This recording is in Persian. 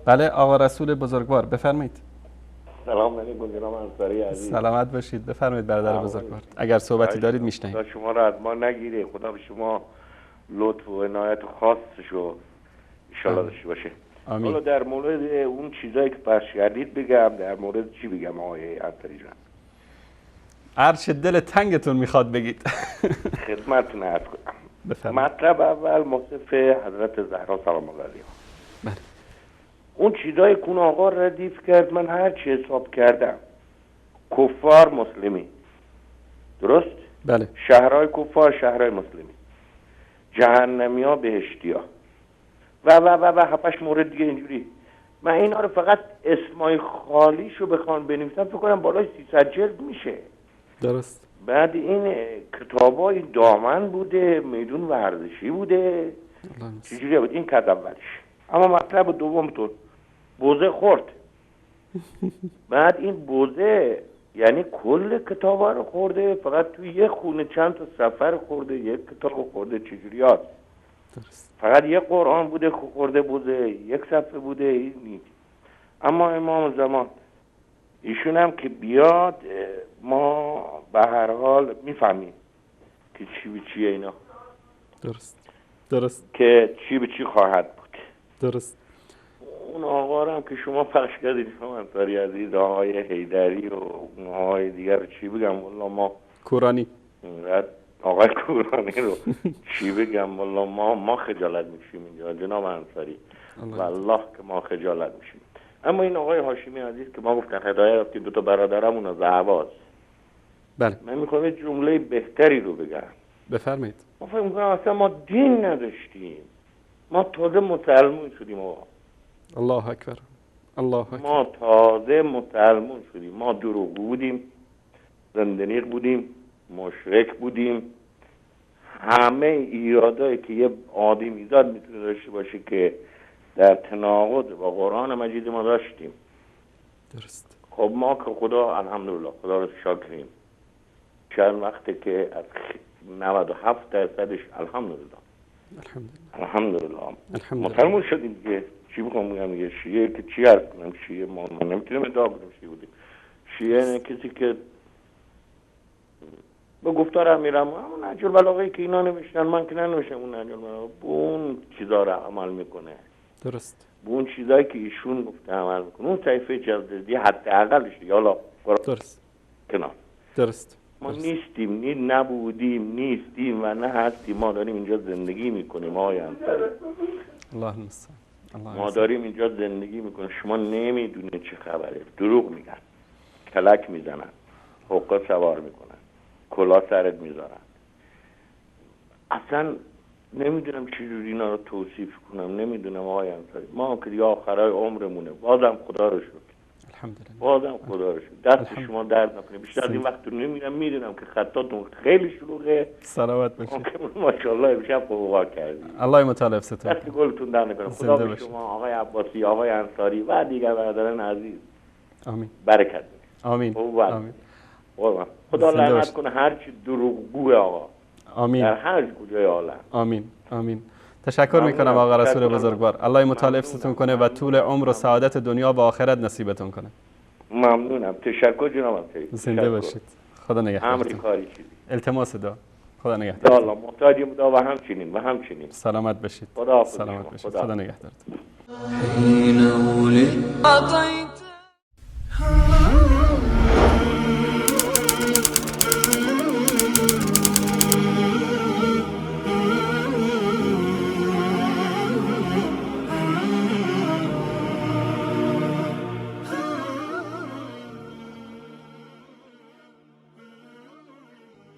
بله آقا رسول بزرگوار بفرمایید. سلام علیکم جناب انصاری عزیز. سلامت باشید، بفرمایید برادر بزرگوار. اگر صحبتی دارید میشنویم. خدا شما را از ما نگیره، خدا به شما لطف و عنایت خاصشو انشالله داشته باشه. آمین. حالا در مورد اون چیزایی که پخش کردید بگم، در مورد چی بگم آقای انصاری جان؟ هرچه دل تنگتون میخواد بگید. خدمتتون عرض کنم. بفرمایید. مطلب اول موصف حضرت زهرا سلام الله علیها. بله. اون چیزایی که اون آقا ردیف کرد، من هر چی حساب کردم کفار مسلمی، درست؟ بله. شهرهای کفار شهرهای مسلمی، جهنمی ها بهشتی ها و هفتش مورد دیگه اینجوری. من اینا رو فقط اسمای خالیشو بخوام بنویسم فکر کنم بالای 300 جلد میشه. درست. بعد این کتابای دامن بوده، میدون ورزشی بوده، چجوری بود؟ این کد اولش. اما مطلب دومتون بوزه خورد. بعد این بوزه یعنی کل کتابا رو خورده، فقط توی یه خونه چند تا سفر خورده، یک کتاب خورده. چجوری هست؟ درست. فقط یه قرآن بوده خورده بوزه، یک صفحه بوده این نیست. اما امام زمان ایشون هم که بیاد ما به هر حال میفهمیم که چی به چیه اینا. درست. که چی به چی خواهد بود. درست. اون آقا هم که شما پخش کردید شما انصاری عزیز، آقای حیدری و آقای دیگر چی بگم والله ما کورانی، آقای کورانی رو چی بگم والله ما خجالت میکشیم اینجا جناب انصاری، والله که ما خجالت میکشیم. اما این آقای هاشمی عزیز که ما گفتن هدایت رفتیم دو تا برادرمون از اهواز. بله. من میخوام یه جمله بهتری رو بگم. بفرمایید. ما فکر میکنم اصلا ما دین نداشتیم، ما تازه مسلمون شدیم آقا. الله اکبر. الله اکبر. ما تازه مسلمون شدیم. ما دروغ بودیم، زندنیق بودیم، مشرک بودیم. همه ایرادایی که یه آدمی زاد میتونه داشته باشه که در تناقض با قرآن مجید ما داشتیم. درست. خب ما که خدا الحمدلله خدا رو شاکریم. چند وقته که از 97% الحمدلله مسلمون شدیم دیگه. چی بخوام بگم دیگه؟ شیعه که چی عرض کنم؟ شیعه ما نمیتونم ادعا کنم شیعه بودیم. شیعه کسی که به گفتار امیرم همون نهج البلاغه که اینا نوشتن، من که ننوشتم اون نهج البلاغه، اون چیزا رو عمل میکنه. درست. به اون چیزایی که ایشون گفته عمل میکنه. اون طایفه جزدی حداقلش دیگه. حالا درست. کنار. درست. ما نیستیم، نبودیم، نیستیم و نه هستیم. ما داریم اینجا زندگی میکنیم آقای انصاری. الله المستعان. ما داریم اینجا زندگی میکنیم. شما نمیدونه چه خبره. دروغ میگن، کلک میزنن، حقه سوار میکنن، کلا سرت میذارن. اصلا نمیدونم چجوری اینا رو توصیف کنم. نمیدونم آقای انصاری. ما که دیگه آخرای عمرمونه. بازم خدا رو شکر. الحمدلله. بازم خدا رو شکر. دست شما درد نکنه. بیشتر از این وقت رو نمیرم. میدونم که خطاتون خیلی شلوغه. سلامت باشید. ماشاءالله امشب قوقا کردید. الله متعال ستون. دست گلتون در نکنه. خدا به شما آقای عباسی، آقای انصاری و دیگر برادران عزیز آمین. برکت بده. آمین. آمین. خدا لعنت کنه هر چی دروغگوه آقا. آمین. در هر کجای عالم. آمین. آمین. تشکر میکنم آقا رسول بزرگوار. الله متعال حفظتون کنه و طول عمر و سعادت دنیا و آخرت نصیبتون کنه. ممنونم. تشکر جناب انصاری. زنده باشید. خدا نگهدارتون. امریکایی چیزی. التماس دعا. خدا نگهدارتون. الله محتاجیم دعا و همچنین. سلامت باشید. خدا سلامت باشید. خدا نگهدارتون.